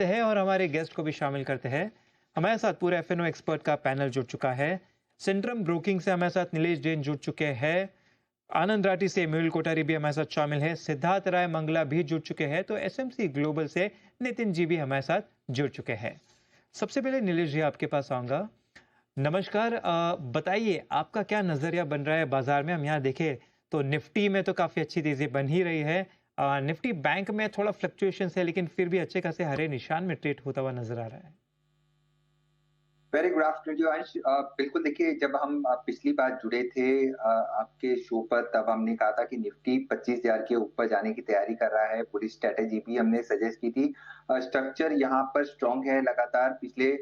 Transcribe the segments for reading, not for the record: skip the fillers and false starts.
हैं और हमारे गेस्ट को भी शामिल करते हैं। हमारे साथ पूरे एफएनओ एक्सपर्ट का पैनल जुड़ चुका है। सेंट्रम ब्रोकिंग से हमारे साथ नीलेश जैन जुड़ चुके हैं। आनंद राठी से मेहुल कोठारी भी हमारे साथ शामिल है। सिद्धार्थ राय मंगला भी जुड़ चुके हैं। तो एसएमसी ग्लोबल से नितिन जी भी हमारे साथ जुड़ चुके हैं। सबसे पहले नीलेश जी आपके पास आऊंगा। नमस्कार। बताइए आपका क्या नजरिया बन रहा है बाजार में। हम यहाँ देखें तो निफ्टी में तो काफी अच्छी तेजी बन ही रही है। निफ्टी बैंक में थोड़ा फ्लक्चुएशन है लेकिन फिर भी अच्छे खासे हरे निशान में ट्रेड होता हुआ नजर आ रहा है। वेरी गुड आफ्टरनून अंश। बिल्कुल देखिए, जब हम पिछली बार जुड़े थे आपके शो पर, तब हमने कहा था कि निफ्टी 25,000 के ऊपर जाने की तैयारी कर रहा है। पूरी स्ट्रेटेजी भी हमने सजेस्ट की थी। स्ट्रक्चर यहाँ पर स्ट्रांग है। लगातार पिछले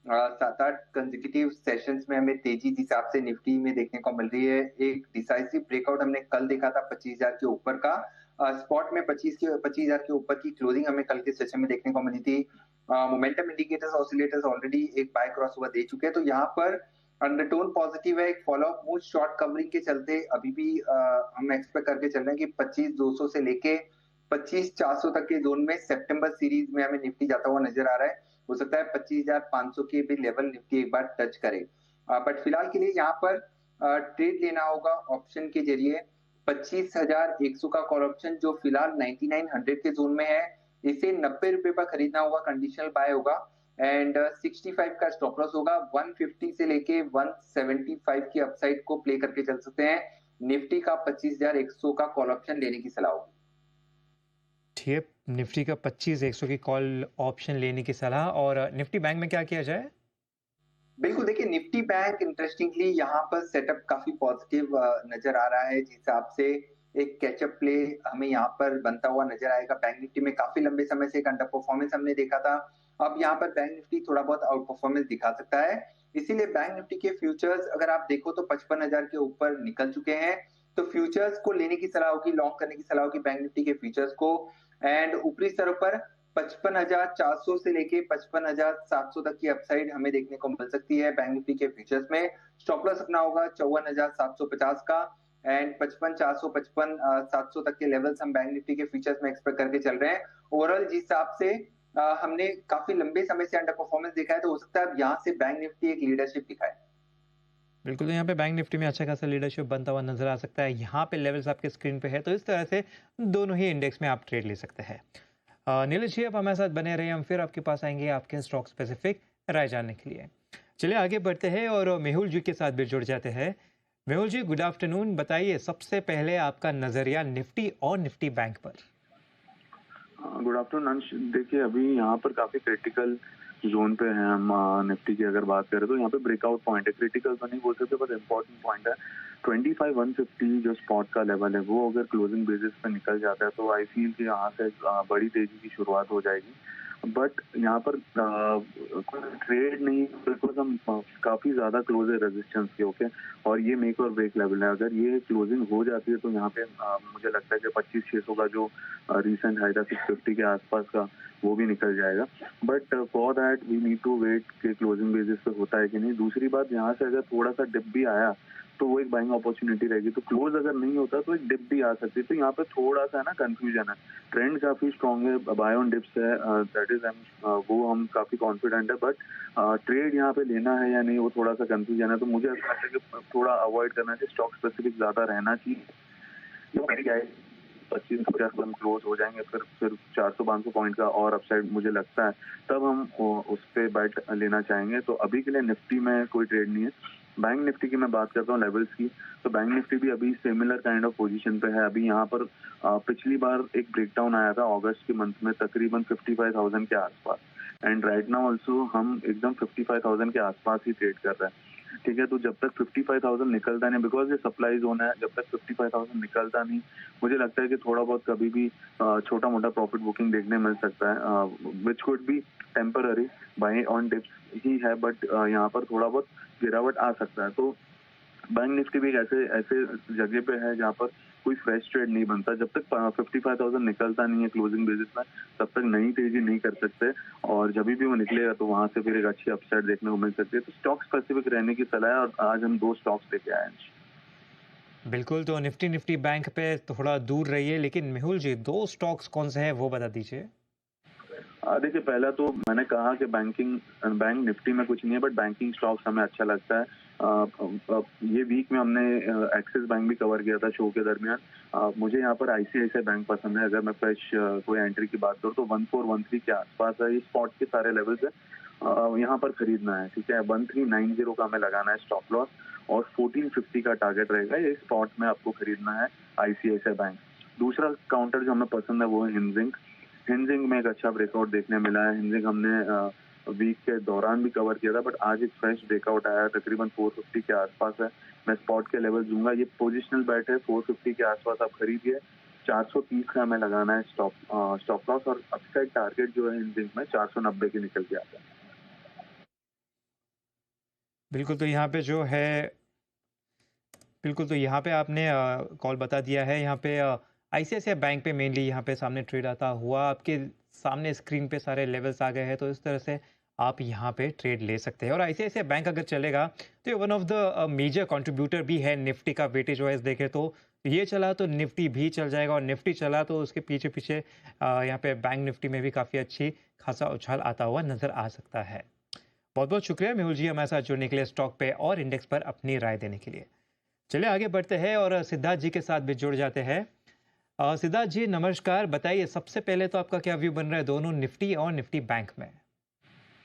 7-8 कंसेक्यूटिव सेशंस में हमें तेजी जिस हिसाब से निफ्टी में देखने को मिल रही है। एक डिसाइसिव ब्रेकआउट हमने कल देखा था 25,000 के ऊपर का। स्पॉट में 25,000 के ऊपर की क्लोजिंग हमें कल के सेशन में देखने को मिली थी। मोमेंटम इंडिकेटर्स ऑसिलेटर्स ऑलरेडी एक बाय क्रॉस हुआ दे चुके हैं, तो यहाँ पर अंडरटोन पॉजिटिव है। एक फॉलोअप मूव शॉर्ट कवरिंग के चलते अभी भी हम एक्सपेक्ट करके चल रहे हैं कि 25,200 से लेके 25,400 तक के जोन में सितंबर सीरीज में हमें निफ्टी जाता हुआ नजर आ रहा है। हो सकता है 25,500 के भी लेवल निफ्टी एक बार टच करे। बट फिलहाल के लिए यहाँ पर ट्रेड लेना होगा ऑप्शन के जरिए। 25,100 का कॉल ऑप्शन जो फिलहाल 9900 के जोन में है, इसे 90 रुपए पर खरीदना होगा, कंडीशनल बाय होगा। एंड 65 का स्टॉप लॉस होगा। 150 से लेके 175 की अपसाइड को प्ले करके चल सकते हैं। निफ्टी का 25,100 का कॉल ऑप्शन लेने की सलाह होगी। ठीक है, निफ्टी का 25,100 की कॉल ऑप्शन लेने की सलाह। और निफ्टी बैंक में क्या किया जाए? बिल्कुल देखिए, निफ्टी बैंक इंटरेस्टिंगली यहाँ पर सेटअप काफी पॉजिटिव नजर आ रहा है। जिस हिसाब से एक कैचअप प्ले हमें यहाँ पर बनता हुआ नजर आएगा। बैंक निफ्टी में काफी लंबे समय से एक अंडर परफॉर्मेंस हमने देखा था। अब यहाँ पर बैंक निफ्टी थोड़ा बहुत आउट परफॉर्मेंस दिखा सकता है। इसीलिए बैंक निफ्टी के फ्यूचर्स अगर आप देखो तो 55,000 के ऊपर निकल चुके हैं। तो फ्यूचर्स को लेने की सलाह होगी, लॉन्ग करने की सलाह होगी बैंक निफ्टी के फ्यूचर्स को। एंड ऊपरी स्तरों पर 55,400 से लेके 55,700 तक की अपसाइड हमें देखने को मिल सकती है बैंक निफ्टी के फ्यूचर्स में। स्टॉप लॉस अपना होगा 54,750 का। एंड 55,400 55,700 तक के लेवल्स हम बैंक निफ्टी के फ्यूचर्स में एक्सपेक्ट करके चल रहे हैं। ओवरऑल जिस हिसाब से हमने काफी लंबे समय से अंडर परफॉर्मेंस देखा है, तो हो सकता है अब यहाँ से बैंक निफ्टी एक लीडरशिप दिखाए। बिल्कुल, तो यहाँ पे बैंक निफ्टी में अच्छा खासा लीडरशिप बनता हुआ नजर आ सकता है। यहाँ पे लेवल्स आपके स्क्रीन पे है, तो इस तरह से दोनों ही इंडेक्स में आप ट्रेड ले सकते हैं। नीलेश जी, आप हमारे साथ बने रहिए। हम फिर आपके पास आएंगे आपके स्टॉक स्पेसिफिक राय जानने के लिए। चलिए आगे बढ़ते हैं और मेहुल जी के साथ भी जुड़ जाते हैं। मेहुल जी, गुड आफ्टरनून। बताइए सबसे पहले आपका नजरिया निफ्टी और निफ्टी बैंक पर। गुड आफ्टरनून अंश। देखिए, अभी यहाँ पर काफी क्रिटिकल जोन पे हैं हम। निफ्टी की अगर बात करें तो यहाँ पे ब्रेकआउट पॉइंट है। क्रिटिकल तो नहीं बोल सकते पर इम्पोर्टेंट पॉइंट है। 25,150 जो स्पॉट का लेवल है, वो अगर क्लोजिंग बेसिस पे निकल जाता है तो आई फील कि यहाँ से बड़ी तेजी की शुरुआत हो जाएगी। बट यहाँ पर कोई ट्रेड नहीं, बिकॉज हम काफी ज्यादा क्लोज है रेजिस्टेंस के। ओके, और ये मेक और ब्रेक लेवल है। अगर ये क्लोजिंग हो जाती है तो यहाँ पे मुझे लगता है कि 25,600 का जो रिसेंट हाई था 650 के आसपास का, वो भी निकल जाएगा। But for that we need to wait कि क्लोजिंग बेसिस पे होता है कि नहीं। दूसरी बात, यहाँ से अगर थोड़ा सा डिप भी आया तो वो एक बाइंग अपॉर्चुनिटी रहेगी। तो क्लोज अगर नहीं होता तो एक डिप भी आ सकती है। तो यहाँ पे थोड़ा सा ना कंफ्यूजन है। ट्रेंड काफी स्ट्रांग है, बाय ऑन डिप्स है, दैट इज वो हम काफी कॉन्फिडेंट है। बट ट्रेड यहाँ पे लेना है या नहीं, वो थोड़ा सा कंफ्यूजन है। तो मुझे ऐसा लगता है कि थोड़ा अवॉइड करना चाहिए, स्टॉक स्पेसिफिक ज्यादा रहना चाहिए। जो मेरी क्या है, 25,50 हम क्लोज हो जाएंगे, फिर 400-500 पॉइंट का और अपसाइड मुझे लगता है, तब हम उस पे बैट लेना चाहेंगे। तो अभी के लिए निफ्टी में कोई ट्रेड नहीं है। बैंक निफ्टी की मैं बात करता हूँ लेवल्स की, तो बैंक निफ्टी भी अभी सिमिलर काइंड ऑफ पोजीशन पे है। अभी यहाँ पर पिछली बार एक ब्रेकडाउन आया था अगस्त के मंथ में तकरीबन 55,000 के आसपास। एंड राइट नाउ ऑल्सो हम एकदम 55,000 के आसपास ही ट्रेड कर रहे हैं। ठीक है, तो जब तक 55,000 निकलता नहीं, बिकॉज ये सप्लाई जोन है, जब तक 55,000 निकलता नहीं, मुझे लगता है कि थोड़ा बहुत कभी भी छोटा मोटा प्रॉफिट बुकिंग देखने मिल सकता है, which could be temporary, by on dips ही है। बट यहाँ पर थोड़ा बहुत गिरावट आ सकता है। तो बैंक निफ्टी भी एक ऐसे ऐसे जगह पे है जहाँ पर कोई फ्रेश ट्रेड नहीं बनता। जब तक 55,000 निकलता नहीं है क्लोजिंग बेसिस में, तब तक नई तेजी नहीं कर सकते। और जब भी वो निकलेगा तो वहां से फिर एक अच्छी अपसाइड देखने को मिल सकती है। तो स्टॉक स्पेसिफिक रहने की सलाह है। और आज हम 2 स्टॉक्स लेके आए हैं। बिल्कुल, तो निफ्टी बैंक पे थोड़ा दूर रहिए। लेकिन मेहुल जी, दो स्टॉक्स कौन से हैं वो बता दीजिए। देखिए पहला तो मैंने कहा कि बैंक निफ्टी में कुछ नहीं है, बट बैंकिंग स्टॉक्स हमें अच्छा लगता है। ये वीक में हमने एक्सिस बैंक भी कवर किया था शो के दरमियान। मुझे यहाँ पर आईसीआईसीआई बैंक पसंद है। अगर मैं फ्रेश कोई एंट्री की बात करूँ तो 1413 के आसपास है, ये स्पॉट के सारे लेवल्स है। यहाँ पर खरीदना है, ठीक है। 1390 का हमें लगाना है स्टॉप लॉस, और 1450 का टारगेट रहेगा। ये स्पॉट में आपको खरीदना है आईसीआईसीआई बैंक। दूसरा काउंटर जो हमें पसंद है वो है हिंजिंग। हिंजिंग में एक अच्छा ब्रेकआउट देखने मिला है। हिंजिंग हमने वीक के दौरान भी कवर किया था, बट आज एक फ्रेश ब्रेकआउट आया है, तकरीबन 450 के आसपास है। मैं स्पॉट के लेवल दूंगा, ये पोजिशनल बैट है, 450 के आसपास आप खरीदिए। 430 का हमें लगाना है स्टॉप लॉस, और अपसाइड टारगेट जो है हिंजिंग में 490 के निकल के आता है। बिल्कुल, तो यहाँ पे जो है बिल्कुल, तो यहाँ पे आपने कॉल बता दिया है। यहाँ पे आईसीआईसीआई बैंक पे मेनली यहाँ पे सामने ट्रेड आता हुआ आपके सामने स्क्रीन पे सारे लेवल्स आ गए हैं, तो इस तरह से आप यहाँ पे ट्रेड ले सकते हैं। और आईसीआईसीआई बैंक अगर चलेगा तो ये one of the major contributor भी है निफ्टी का वेटेज वाइज देखें तो। ये चला तो निफ्टी भी चल जाएगा, और निफ्टी चला तो उसके पीछे पीछे यहाँ पे बैंक निफ्टी में भी काफ़ी अच्छी खासा उछाल आता हुआ नज़र आ सकता है। बहुत बहुत शुक्रिया मेहुल जी हमारे साथ जुड़ने के लिए, स्टॉक पे और इंडेक्स पर अपनी राय देने के लिए। चलिए आगे बढ़ते हैं और सिद्धार्थ जी के साथ भी जुड़ जाते हैं। सिद्धार्थ जी नमस्कार, बताइए सबसे पहले तो आपका क्या व्यू बन रहा है दोनों निफ्टी और निफ्टी बैंक में?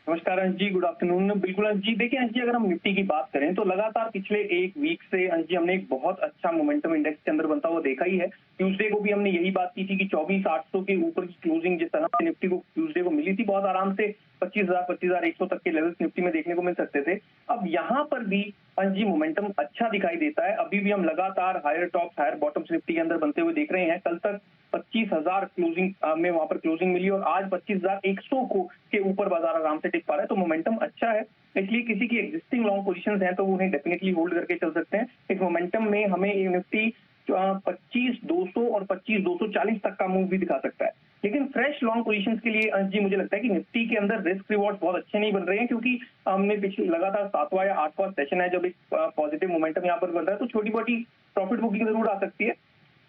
नमस्कार अंश जी, गुड आफ्टरनून। बिल्कुल अंश जी, देखिए अंश जी, अगर हम निफ्टी की बात करें तो लगातार पिछले एक वीक से अंश जी हमने एक बहुत अच्छा मोमेंटम इंडेक्स के अंदर बनता हुआ देखा ही है। ट्यूसडे को भी हमने यही बात की थी कि 24,800 के ऊपर की क्लोजिंग जिस तरह से निफ्टी को ट्यूसडे को मिली थी, बहुत आराम से 25,100 तक के लेवल्स निफ्टी में देखने को मिल सकते थे। अब यहाँ पर भी अंश जी मोमेंटम अच्छा दिखाई देता है। अभी भी हम लगातार higher tops higher bottoms Nifty के अंदर बनते हुए देख रहे हैं। कल तक 25,000 क्लोजिंग में वहां पर क्लोजिंग मिली, और आज 25,100 को के ऊपर बाजार आराम से टिक पा रहा है, तो मोमेंटम अच्छा है। इसलिए किसी की एग्जिस्टिंग लॉन्ग पोजीशंस हैं तो उन्हें डेफिनेटली होल्ड करके चल सकते हैं। इस मोमेंटम में हमें निफ्टी 25,200 और 25,240 तक का मूव भी दिखा सकता है। लेकिन फ्रेश लॉन्ग पोजीशंस के लिए अंश जी मुझे लगता है कि निफ्टी के अंदर रिस्क रिवॉर्ड बहुत अच्छे नहीं बन रहे हैं, क्योंकि हमने पिछले लगातार 7वां या 8वां सेशन है जब एक पॉजिटिव मोमेंटम यहाँ पर बन रहा है, तो छोटी मोटी प्रॉफिट बुकिंग जरूर आ सकती है।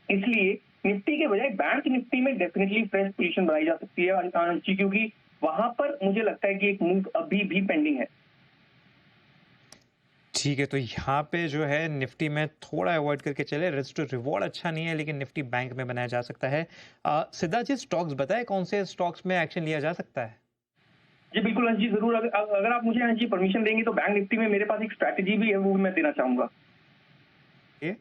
इसलिए निफ्टी के बजाय बैंक निफ्टी में डेफिनेटली फ्रेश पोजीशन बनाई जा सकती है अंश जी, क्योंकि वहां पर मुझे लगता है कि एक मूव अभी भी पेंडिंग है। ठीक है, तो यहाँ पे जो है निफ्टी में थोड़ा अवॉइड करके चले, रिस्क टू रिवॉर्ड अच्छा नहीं है, लेकिन निफ्टी बैंक में बनाया जा सकता है। सिद्धार्थ जी स्टॉक्स बताएं कौन से स्टॉक्स में एक्शन लिया जा सकता है? जी बिल्कुल अंश जी, जरूर। अगर आप मुझे अंश जी परमिशन देंगे तो बैंक निफ्टी में मेरे पास एक स्ट्रैटेजी भी है, वो भी मैं देना चाहूंगा। ये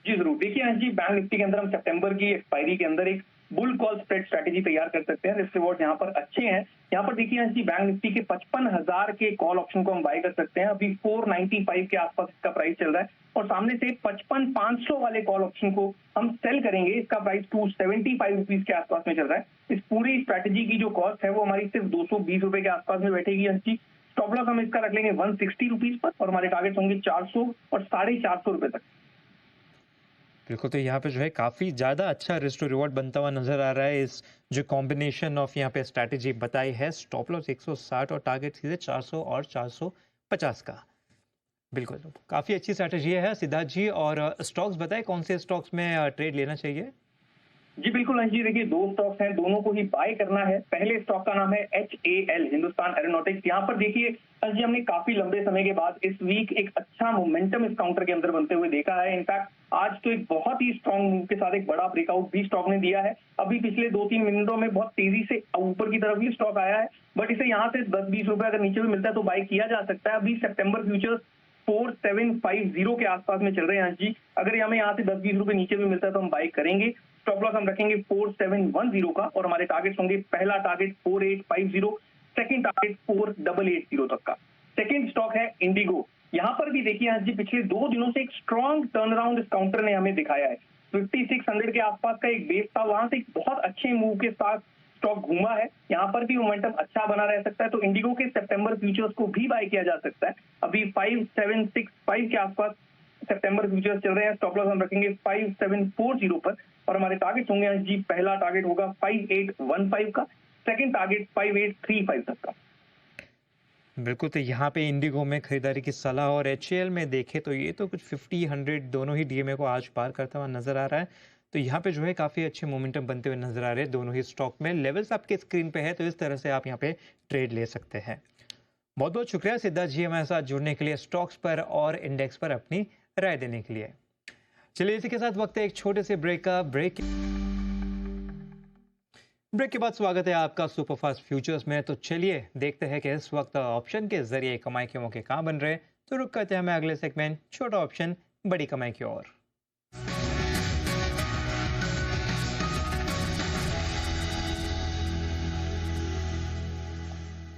जी जरूर। देखिए अंश जी, बैंक निफ्टी के अंदर हम सितंबर की एक्सपायरी के अंदर एक बुल कॉल स्प्रेड स्ट्रैटेजी तैयार कर सकते हैं। रिस्क रिवॉर्ड यहाँ पर अच्छे हैं। यहाँ पर देखिए अंश जी, बैंक निफ्टी के 55,000 के कॉल ऑप्शन को हम बाय कर सकते हैं। अभी 495 के आसपास इसका प्राइस चल रहा है, और सामने से 55,500 वाले कॉल ऑप्शन को हम सेल करेंगे। इसका प्राइस 275 रुपीज के आसपास में चल रहा है। इस पूरी स्ट्रैटेजी की जो कॉस्ट है वो हमारी सिर्फ 220 रुपए के आसपास में बैठेगी अंश जी। स्टॉप लॉस हम इसका रख लेंगे 160 रुपीज पर, और हमारे टारगेट होंगे 400 और 450 रुपए तक। बिल्कुल, तो यहाँ पे जो है काफ़ी ज़्यादा अच्छा रिस्क टू रिवॉर्ड बनता हुआ नज़र आ रहा है। इस जो कॉम्बिनेशन ऑफ यहाँ पे स्ट्रैटेजी बताई है, स्टॉप लॉस 160 और टारगेट सीधे 400 और 450 का। बिल्कुल, तो काफ़ी अच्छी स्ट्रैटेजी है सिद्धार्थ जी। और स्टॉक्स बताएं कौन से स्टॉक्स में ट्रेड लेना चाहिए? जी बिल्कुल अंश जी, देखिए 2 स्टॉक्स हैं, दोनों को ही बाय करना है। पहले स्टॉक का नाम है HAL, हिंदुस्तान एरोनॉटिक्स। यहाँ पर देखिए अंश जी, हमने काफी लंबे समय के बाद इस वीक एक अच्छा मोमेंटम इस काउंटर के अंदर बनते हुए देखा है। इनफैक्ट आज तो एक बहुत ही स्ट्रॉन्ग मूव के साथ एक बड़ा ब्रेकआउट भी स्टॉक ने दिया है। अभी पिछले 2-3 मिनटों में बहुत तेजी से ऊपर की तरफ भी स्टॉक आया है, बट इसे यहाँ से 10-20 रुपए अगर नीचे भी मिलता है तो बाय किया जा सकता है। अभी सितंबर फ्यूचर्स 4750 के आसपास में चल रहे हैं अंश जी। अगर हमें यहाँ से 10-20 रुपए नीचे भी मिलता है तो हम बाय करेंगे। स्टॉप लॉस हम रखेंगे 4710 का, और हमारे टारगेट्स होंगे पहला टारगेट 4850, सेकंड टारगेट 4880 तक का। सेकंड स्टॉक है इंडिगो। यहाँ पर भी देखिए अंश जी, पिछले 2 दिनों से एक स्ट्रॉन्ग टर्न अराउंड इस काउंटर ने हमें दिखाया है। 5600 के आसपास का एक बेस था, वहां से एक बहुत अच्छे मूव के साथ स्टॉक घूमा है। यहाँ पर भी मोमेंटम अच्छा बना रह सकता है, तो इंडिगो के सितंबर फ्यूचर्स को भी बाय किया जा सकता है। अभी 5765 के आसपास सितंबर फ्यूचर्स चल रहे हैं। स्टॉप लॉस हम रखेंगे 5740 पर, और हमारे टारगेट होंगे जी, पहला टारगेट होगा 5815 का, सेकंड टारगेट 5835 तक का। बिल्कुल, तो यहाँ पे इंडिगो में खरीदारी की सलाह। और HAL में देखें तो ये तो कुछ 50-100 दोनों ही DMA को आज पार करता हुआ नज़र आ रहा है। तो यहाँ पे जो है काफ़ी अच्छे मोमेंटम बनते हुए नजर आ रहे हैं दोनों ही स्टॉक में। लेवल्स आपके स्क्रीन पे है, तो इस तरह से आप यहाँ पे ट्रेड ले सकते हैं। बहुत बहुत शुक्रिया सिद्धार्थ जी हमारे साथ जुड़ने के लिए, स्टॉक्स पर और इंडेक्स पर अपनी राय देने के लिए। चलिए इसी के साथ वक्त है एक छोटे से ब्रेक का। ब्रेक के बाद स्वागत है आपका सुपरफास्ट फ्यूचर्स में। तो चलिए देखते हैं कि इस वक्त ऑप्शन के जरिए कमाई के मौके कहाँ बन रहे हैं। तो रुक करते हैं हमें अगले सेगमेंट छोटा ऑप्शन बड़ी कमाई की ओर।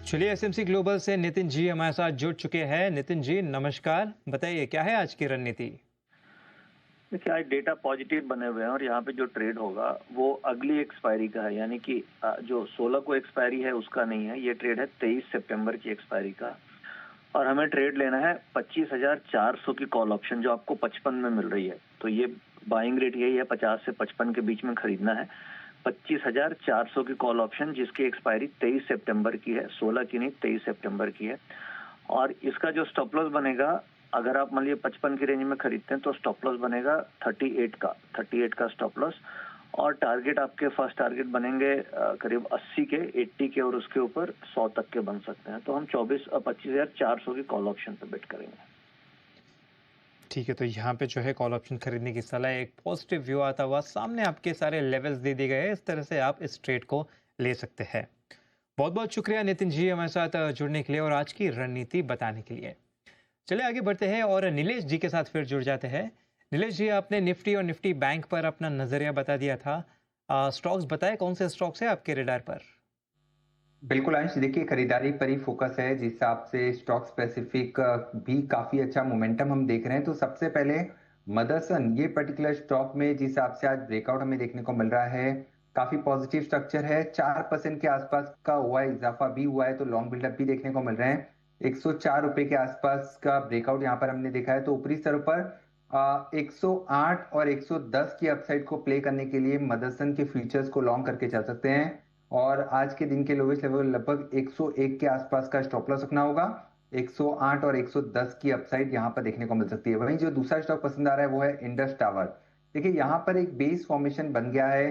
चलिए एसएमसी ग्लोबल से नितिन जी हमारे साथ जुड़ चुके हैं। नितिन जी नमस्कार, बताइए क्या है आज की रणनीति? देखिए आज डेटा पॉजिटिव बने हुए हैं और यहाँ पे जो ट्रेड होगा वो अगली एक्सपायरी का है, यानी कि जो 16 को एक्सपायरी है उसका नहीं है। ये ट्रेड है 23 सितंबर की एक्सपायरी का और हमें ट्रेड लेना है 25,400 की कॉल ऑप्शन जो आपको 55 में मिल रही है। तो ये बाइंग रेट यही है, 50 से 55 के बीच में खरीदना है 25,400 की कॉल ऑप्शन जिसकी एक्सपायरी 23 सितंबर की है, 16 की नहीं 23 सितंबर की है। और इसका जो स्टॉप लॉस बनेगा, अगर आप मान लीजिए 55 की रेंज में खरीदते हैं तो स्टॉप लॉस बनेगा 38 का स्टॉप लॉस। और टारगेट आपके फर्स्ट टारगेट बनेंगे करीब 80 के, 80 के और उसके ऊपर 100 तक के बन सकते हैं। तो हम 25,400 की कॉल ऑप्शन पे बेट करेंगे। ठीक है, तो यहाँ पे जो है कॉल ऑप्शन खरीदने की सलाह, एक पॉजिटिव व्यू आता हुआ सामने आपके सारे लेवल्स दे दिए गए हैं। इस तरह से आप इस ट्रेड को ले सकते हैं। बहुत बहुत शुक्रिया नितिन जी हमारे साथ जुड़ने के लिए और आज की रणनीति बताने के लिए। चलिए आगे बढ़ते हैं और नीलेश जी के साथ फिर जुड़ जाते हैं। नीलेश जी, आपने निफ्टी और निफ्टी बैंक पर अपना नजरिया बता दिया था, स्टॉक्स बताए कौन से स्टॉक्स है आपके रडार पर? बिल्कुल अंश, देखिए खरीदारी पर ही फोकस है, जिस हिसाब से स्टॉक स्पेसिफिक भी काफी अच्छा मोमेंटम हम देख रहे हैं। तो सबसे पहले मदरसन, ये पर्टिकुलर स्टॉक में जिस हिसाब से आज ब्रेकआउट हमें देखने को मिल रहा है, काफी पॉजिटिव स्ट्रक्चर है। 4% के आसपास का हुआ है, इजाफा भी हुआ है, तो लॉन्ग बिल्डअप भी देखने को मिल रहे हैं। 104 रुपए के आसपास का ब्रेकआउट यहाँ पर हमने देखा है। तो ऊपरी स्तर पर 108 और 110 की अपसाइड को प्ले करने के लिए मदरसन के फ्यूचर्स को लॉन्ग करके चल सकते हैं। और आज के दिन के लोवेस्ट लेवल लगभग 101 के आसपास का स्टॉप लॉस रखना होगा। 108 और 110 की अपसाइड यहाँ पर देखने को मिल सकती है। वहीं जो दूसरा स्टॉक पसंद आ रहा है वो है इंडस टावर। देखिए यहाँ पर एक बेस फॉर्मेशन बन गया है,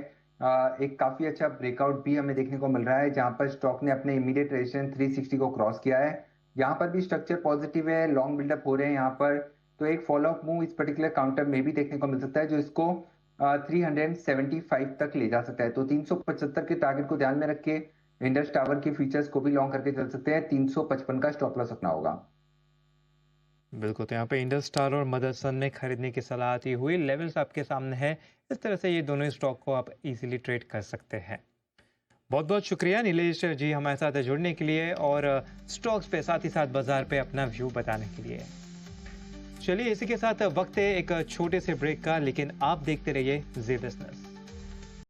एक काफी अच्छा ब्रेकआउट भी हमें देखने को मिल रहा है, जहां पर स्टॉक ने अपने इमीडिएट रेजिस्टेंस 360 को क्रॉस किया है। यहाँ पर भी स्ट्रक्चर पॉजिटिव है, लॉन्ग बिल्डअप हो रहे हैं यहाँ पर। तो एक फॉलोअप मूव इस पर्टिकुलर काउंटर में भी देखने को मिल सकता है, जो इसको 375 तक ले जा सकता है। तो 375 के टारगेट को ध्यान में रख के इंडस टावर के फीचर्स को भी लॉन्ग करके चल सकते हैं। 355 का स्टॉप लॉस रखना होगा। बिल्कुल, तो यहाँ पे इंडस टावर और मदरसन में खरीदने की सलाह आती हुई, लेवल्स आपके सामने है। इस तरह से ये दोनों ही स्टॉक को आप इजीली ट्रेड कर सकते हैं। बहुत बहुत शुक्रिया नीलेश जी हमारे साथ जुड़ने के लिए और स्टॉक्स पे साथ ही साथ बाजार पे अपना व्यू बताने के लिए। चलिए इसी के साथ वक्त है एक छोटे से ब्रेक का, लेकिन आप देखते रहिए जी बिजनेस।